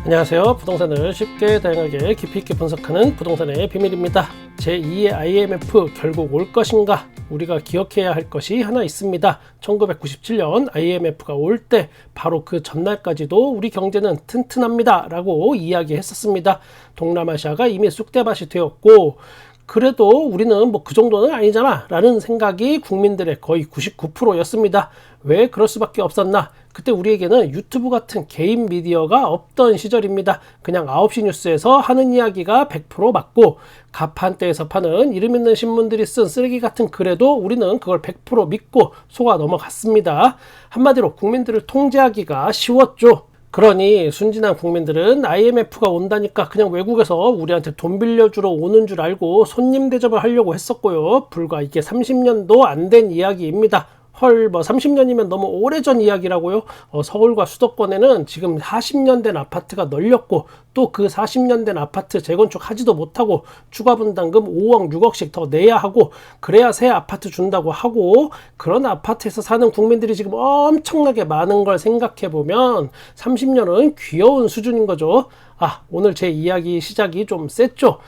안녕하세요. 부동산을 쉽게 다양하게 깊이 있게 분석하는 부동산의 비밀입니다. 제2의 IMF 결국 올 것인가? 우리가 기억해야 할 것이 하나 있습니다. 1997년 IMF가 올 때 바로 그 전날까지도 우리 경제는 튼튼합니다 라고 이야기했었습니다. 동남아시아가 이미 쑥대밭이 되었고 그래도 우리는 뭐 그 정도는 아니잖아 라는 생각이 국민들의 거의 99%였습니다. 왜 그럴 수밖에 없었나? 그때 우리에게는 유튜브 같은 개인 미디어가 없던 시절입니다. 그냥 9시 뉴스에서 하는 이야기가 100% 맞고 가판대에서 파는 이름 있는 신문들이 쓴 쓰레기 같은 글에도 우리는 그걸 100% 믿고 속아 넘어갔습니다. 한마디로 국민들을 통제하기가 쉬웠죠. 그러니 순진한 국민들은 IMF가 온다니까 그냥 외국에서 우리한테 돈 빌려주러 오는 줄 알고 손님 대접을 하려고 했었고요. 불과 이게 30년도 안 된 이야기입니다. 헐, 30년이면 너무 오래전 이야기라고요? 서울과 수도권에는 지금 40년 된 아파트가 널렸고 또 그 40년 된 아파트 재건축 하지도 못하고 추가 분담금 5억, 6억씩 더 내야 하고 그래야 새 아파트 준다고 하고 그런 아파트에서 사는 국민들이 지금 엄청나게 많은 걸 생각해보면 30년은 귀여운 수준인 거죠. 오늘 제 이야기 시작이 좀 셌죠.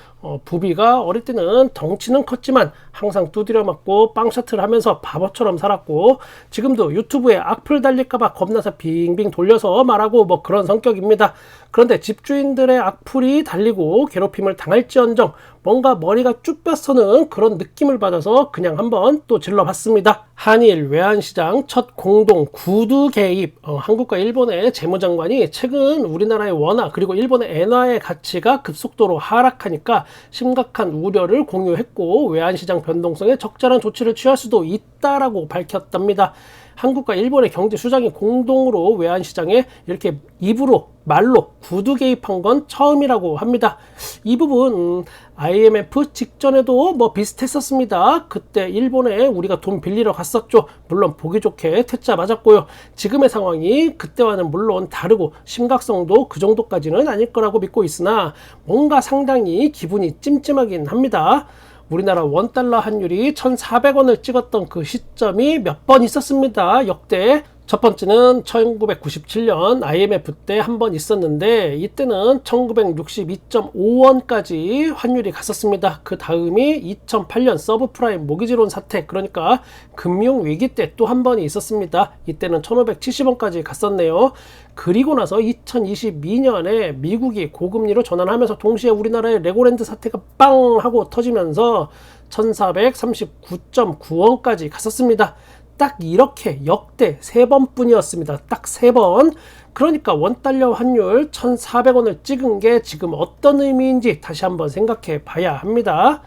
부비가 어릴 때는 덩치는 컸지만 항상 두드려 맞고 빵셔틀 하면서 바보처럼 살았고 지금도 유튜브에 악플 달릴까봐 겁나서 빙빙 돌려서 말하고 뭐 그런 성격입니다. 그런데 집주인들의 악플이 달리고 괴롭힘을 당할지언정 뭔가 머리가 쭉 뼈서는 그런 느낌을 받아서 그냥 한번 또 질러봤습니다. 한일 외환시장 첫 공동 구두 개입. 한국과 일본의 재무장관이 최근 우리나라의 원화 그리고 일본의 엔화의 가치가 급속도로 하락하니까 심각한 우려를 공유했고 외환시장 변동성에 적절한 조치를 취할 수도 있다라고 밝혔답니다. 한국과 일본의 경제 수장이 공동으로 외환시장에 이렇게 입으로 말로 구두 개입한 건 처음이라고 합니다. 이 부분 IMF 직전에도 뭐 비슷했었습니다. 그때 일본에 우리가 돈 빌리러 갔었죠. 물론 보기 좋게 퇴짜 맞았고요. 지금의 상황이 그때와는 물론 다르고 심각성도 그 정도까지는 아닐 거라고 믿고 있으나 뭔가 상당히 기분이 찜찜하긴 합니다. 우리나라 원달러 환율이 1,400원을 찍었던 그 시점이 몇 번 있었습니다. 역대 첫 번째는 1997년 IMF 때 한 번 있었는데 이때는 1962.5원까지 환율이 갔었습니다. 그 다음이 2008년 서브프라임 모기지론 사태 그러니까 금융위기 때 또 한 번이 있었습니다. 이때는 1570원까지 갔었네요. 그리고 나서 2022년에 미국이 고금리로 전환하면서 동시에 우리나라의 레고랜드 사태가 빵 하고 터지면서 1439.9원까지 갔었습니다. 딱 이렇게 역대 3번 뿐이었습니다. 딱 3번. 그러니까 원달러 환율 1,400원을 찍은 게 지금 어떤 의미인지 다시 한번 생각해 봐야 합니다.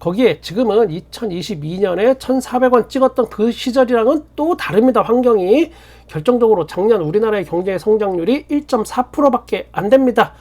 거기에 지금은 2022년에 1,400원 찍었던 그 시절이랑은 또 다릅니다. 환경이. 결정적으로 작년 우리나라의 경제 성장률이 1.4%밖에 안 됩니다.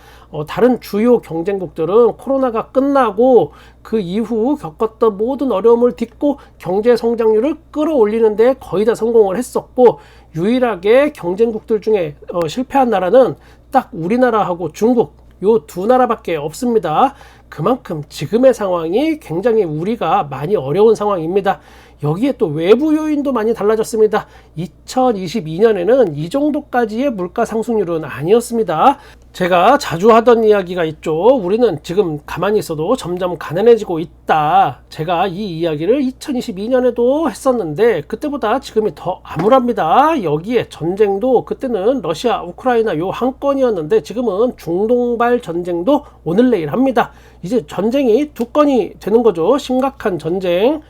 다른 주요 경쟁국들은 코로나가 끝나고 그 이후 겪었던 모든 어려움을 딛고 경제 성장률을 끌어올리는데 거의 다 성공을 했었고 유일하게 경쟁국들 중에 실패한 나라는 딱 우리나라하고 중국 요 두 나라밖에 없습니다. 그만큼 지금의 상황이 굉장히 우리가 많이 어려운 상황입니다. 여기에 또 외부 요인도 많이 달라졌습니다. 2022년에는 이 정도까지의 물가 상승률은 아니었습니다. 제가 자주 하던 이야기가 있죠. 우리는 지금 가만히 있어도 점점 가난해지고 있다. 제가 이 이야기를 2022년에도 했었는데 그때보다 지금이 더 암울합니다. 여기에 전쟁도 그때는 러시아, 우크라이나 요 한 건이었는데 지금은 중동발 전쟁도 오늘 내일 합니다. 이제 전쟁이 2건이 되는 거죠. 심각한 전쟁.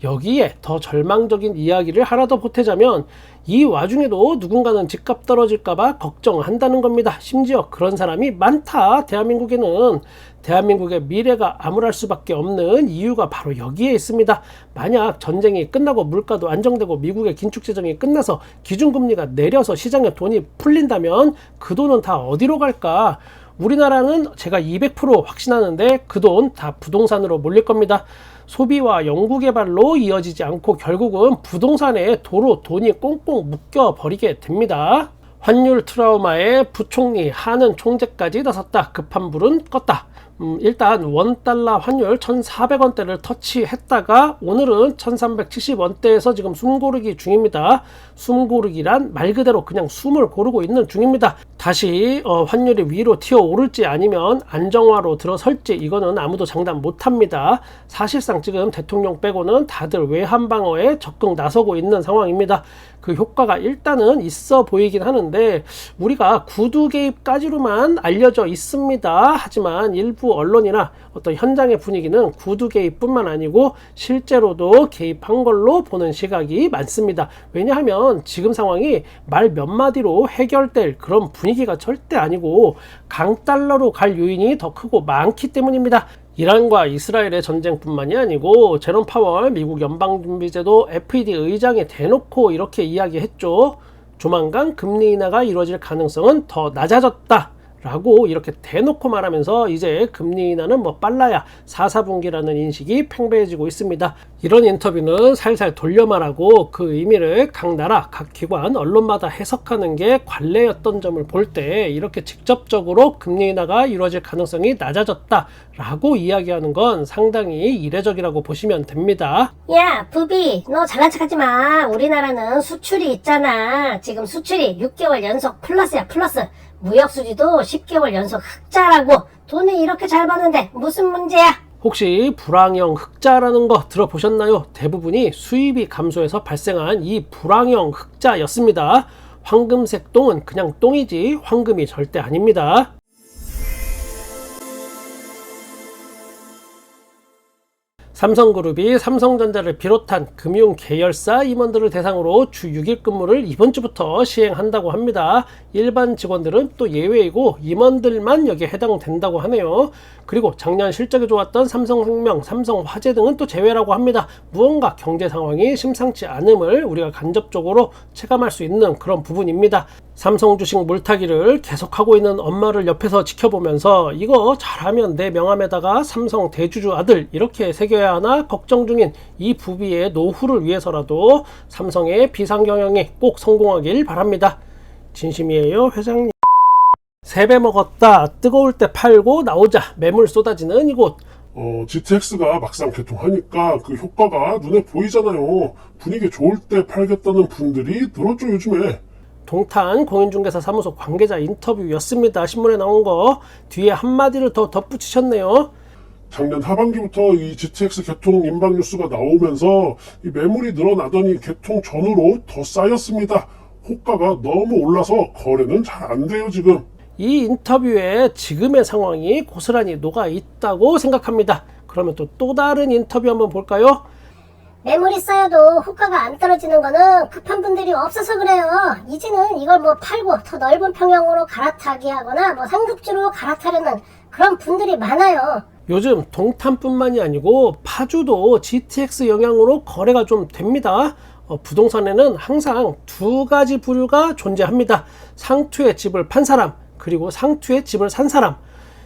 여기에 더 절망적인 이야기를 하나 더 보태자면 이 와중에도 누군가는 집값 떨어질까봐 걱정한다는 겁니다. 심지어 그런 사람이 많다. 대한민국에는 대한민국의 미래가 암울할 수밖에 없는 이유가 바로 여기에 있습니다. 만약 전쟁이 끝나고 물가도 안정되고 미국의 긴축재정이 끝나서 기준금리가 내려서 시장에 돈이 풀린다면 그 돈은 다 어디로 갈까? 우리나라는 제가 200% 확신하는데 그 돈 다 부동산으로 몰릴 겁니다. 소비와 연구개발로 이어지지 않고 결국은 부동산에 도로 돈이 꽁꽁 묶여버리게 됩니다. 환율 트라우마에 부총리, 하는 총재까지 나섰다. 급한 불은 껐다. 일단 원달러 환율 1,400원대를 터치했다가 오늘은 1,370원대에서 지금 숨고르기 중입니다. 숨고르기란 말 그대로 그냥 숨을 고르고 있는 중입니다. 다시 환율이 위로 튀어오를지 아니면 안정화로 들어설지 이거는 아무도 장담 못합니다. 사실상 지금 대통령 빼고는 다들 외환 방어에 적극 나서고 있는 상황입니다. 그 효과가 일단은 있어 보이긴 하는데 우리가 구두 개입까지로만 알려져 있습니다. 하지만 일부 언론이나 어떤 현장의 분위기는 구두 개입뿐만 아니고 실제로도 개입한 걸로 보는 시각이 많습니다. 왜냐하면 지금 상황이 말 몇 마디로 해결될 그런 분위기가 절대 아니고 강달러로 갈 요인이 더 크고 많기 때문입니다. 이란과 이스라엘의 전쟁뿐만이 아니고 제롬 파월 미국 연방준비제도 FED 의장이 대놓고 이렇게 이야기했죠. 조만간 금리 인하가 이루어질 가능성은 더 낮아졌다 라고 이렇게 대놓고 말하면서 이제 금리 인하는 뭐 빨라야 4, 4분기라는 인식이 팽배해지고 있습니다. 이런 인터뷰는 살살 돌려 말하고 그 의미를 각 나라, 각 기관, 언론마다 해석하는 게 관례였던 점을 볼 때 이렇게 직접적으로 금리 인하가 이루어질 가능성이 낮아졌다 라고 이야기하는 건 상당히 이례적이라고 보시면 됩니다. 야 부비, 너 잘난 척하지 마. 우리나라는 수출이 있잖아. 지금 수출이 6개월 연속 플러스야, 플러스. 무역수지도 10개월 연속 흑자라고. 돈을 이렇게 잘 버는데 무슨 문제야? 혹시 불황형 흑자라는 거 들어보셨나요? 대부분이 수입이 감소해서 발생한 이 불황형 흑자였습니다. 황금색 똥은 그냥 똥이지 황금이 절대 아닙니다. 삼성그룹이 삼성전자를 비롯한 금융 계열사 임원들을 대상으로 주 6일 근무를 이번 주부터 시행한다고 합니다. 일반 직원들은 또 예외이고 임원들만 여기에 해당된다고 하네요. 그리고 작년 실적이 좋았던 삼성생명, 삼성화재 등은 또 제외라고 합니다. 무언가 경제 상황이 심상치 않음을 우리가 간접적으로 체감할 수 있는 그런 부분입니다. 삼성 주식 물타기를 계속하고 있는 엄마를 옆에서 지켜보면서 이거 잘하면 내 명함에다가 삼성 대주주 아들 이렇게 새겨야 하나 걱정 중인 이 부비의 노후를 위해서라도 삼성의 비상경영이 꼭 성공하길 바랍니다. 진심이에요, 회장님. 세배 먹었다. 뜨거울 때 팔고 나오자. 매물 쏟아지는 이곳. GTX가 막상 개통하니까 그 효과가 눈에 보이잖아요. 분위기 좋을 때 팔겠다는 분들이 늘었죠, 요즘에. 동탄 공인중개사 사무소 관계자 인터뷰였습니다. 신문에 나온 거 뒤에 한마디를 더 덧붙이셨네요. 작년 하반기부터 이 GTX 개통 임박 뉴스가 나오면서 이 매물이 늘어나더니 개통 전후로 더 쌓였습니다. 호가가 너무 올라서 거래는 잘 안 돼요, 지금. 이 인터뷰에 지금의 상황이 고스란히 녹아 있다고 생각합니다. 그러면 또 다른 인터뷰 한번 볼까요? 매물이 쌓여도 호가가 안 떨어지는 거는 급한 분들이 없어서 그래요. 이제는 이걸 뭐 팔고 더 넓은 평형으로 갈아타기 하거나 뭐 상급지로 갈아타려는 그런 분들이 많아요. 요즘 동탄뿐만이 아니고 파주도 GTX 영향으로 거래가 좀 됩니다. 부동산에는 항상 두 가지 부류가 존재합니다. 상투의 집을 판 사람, 그리고 상투의 집을 산 사람.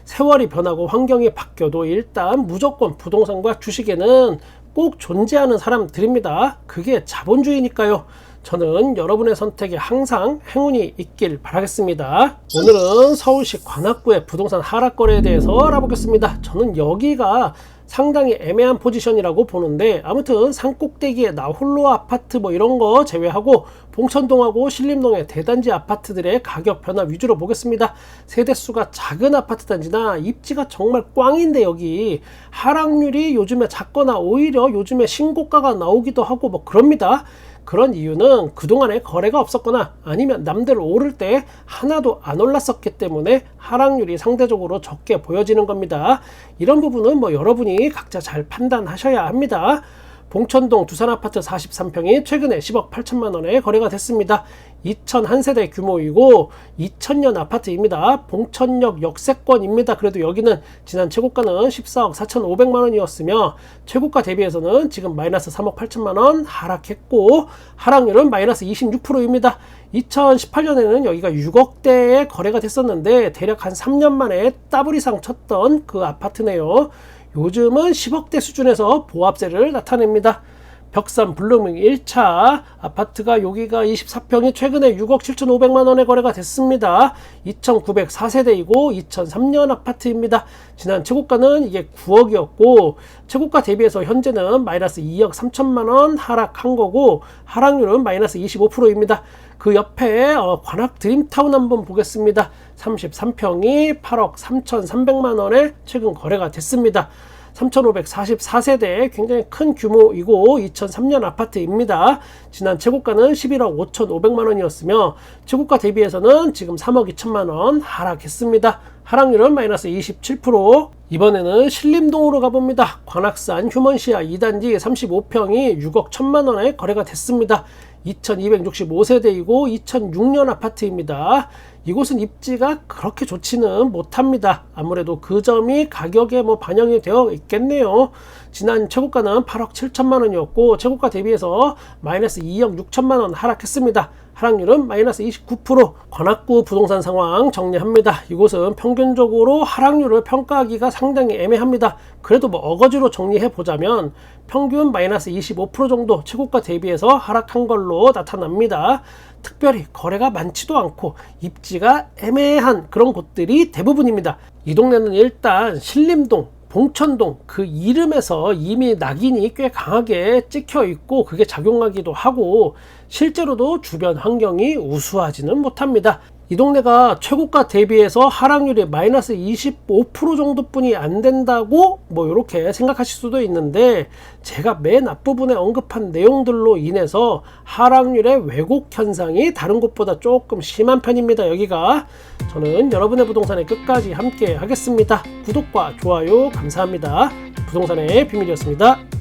세월이 변하고 환경이 바뀌어도 일단 무조건 부동산과 주식에는 꼭 존재하는 사람들입니다. 그게 자본주의니까요. 저는 여러분의 선택에 항상 행운이 있길 바라겠습니다. 오늘은 서울시 관악구의 부동산 하락 거래에 대해서 알아보겠습니다. 저는 여기가 상당히 애매한 포지션이라고 보는데 아무튼 산꼭대기에 나홀로 아파트 뭐 이런 거 제외하고 봉천동하고 신림동의 대단지 아파트들의 가격 변화 위주로 보겠습니다. 세대수가 작은 아파트 단지나 입지가 정말 꽝인데 여기 하락률이 요즘에 작거나 오히려 요즘에 신고가가 나오기도 하고 뭐 그럽니다. 그런 이유는 그동안에 거래가 없었거나 아니면 남들 오를 때 하나도 안 올랐었기 때문에 하락률이 상대적으로 적게 보여지는 겁니다. 이런 부분은 뭐 여러분이 각자 잘 판단하셔야 합니다. 봉천동 두산아파트 43평이 최근에 10억 8천만 원에 거래가 됐습니다. 2001세대 규모이고 2000년 아파트입니다. 봉천역 역세권입니다. 그래도 여기는 지난 최고가는 14억 4,500만 원이었으며 최고가 대비해서는 지금 마이너스 3억 8천만 원 하락했고 하락률은 마이너스 26%입니다. 2018년에는 여기가 6억대에 거래가 됐었는데 대략 한 3년 만에 더블 이상 쳤던 그 아파트네요. 요즘은 10억대 수준에서 보합세를 나타냅니다. 벽산 블루밍 1차 아파트가 여기가 24평이 최근에 6억 7,500만원에 거래가 됐습니다. 2,904세대이고 2003년 아파트입니다. 지난 최고가는 이게 9억이었고 최고가 대비해서 현재는 마이너스 2억 3천만원 하락한 거고 하락률은 마이너스 25%입니다. 그 옆에 관악 드림타운 한번 보겠습니다. 33평이 8억 3,300만원에 최근 거래가 됐습니다. 3,544세대 굉장히 큰 규모이고 2003년 아파트입니다. 지난 최고가는 11억 5,500만원이었으며 최고가 대비해서는 지금 3억 2천만원 하락했습니다. 하락률은 마이너스 27%. 이번에는 신림동으로 가봅니다. 관악산 휴먼시아 2단지 35평이 6억 1천만원에 거래가 됐습니다. 2265세대이고 2006년 아파트입니다. 이곳은 입지가 그렇게 좋지는 못합니다. 아무래도 그 점이 가격에 반영이 되어 있겠네요. 지난 최고가는 8억 7천만원이었고 최고가 대비해서 마이너스 2억 6천만원 하락했습니다. 하락률은 마이너스 29%. 관악구 부동산 상황 정리합니다. 이곳은 평균적으로 하락률을 평가하기가 상당히 애매합니다. 그래도 어거지로 정리해 보자면 평균 마이너스 25% 정도 최고가 대비해서 하락한 걸로 나타납니다. 특별히 거래가 많지도 않고 입지가 애매한 그런 곳들이 대부분입니다. 이 동네는 일단 신림동, 봉천동 그 이름에서 이미 낙인이 꽤 강하게 찍혀 있고 그게 작용하기도 하고 실제로도 주변 환경이 우수하지는 못합니다. 이 동네가 최고가 대비해서 하락률이 마이너스 25% 정도뿐이 안 된다고 이렇게 생각하실 수도 있는데 제가 맨 앞부분에 언급한 내용들로 인해서 하락률의 왜곡 현상이 다른 곳보다 조금 심한 편입니다. 여기가. 저는 여러분의 부동산에 끝까지 함께 하겠습니다. 구독과 좋아요 감사합니다. 부동산의 비밀이었습니다.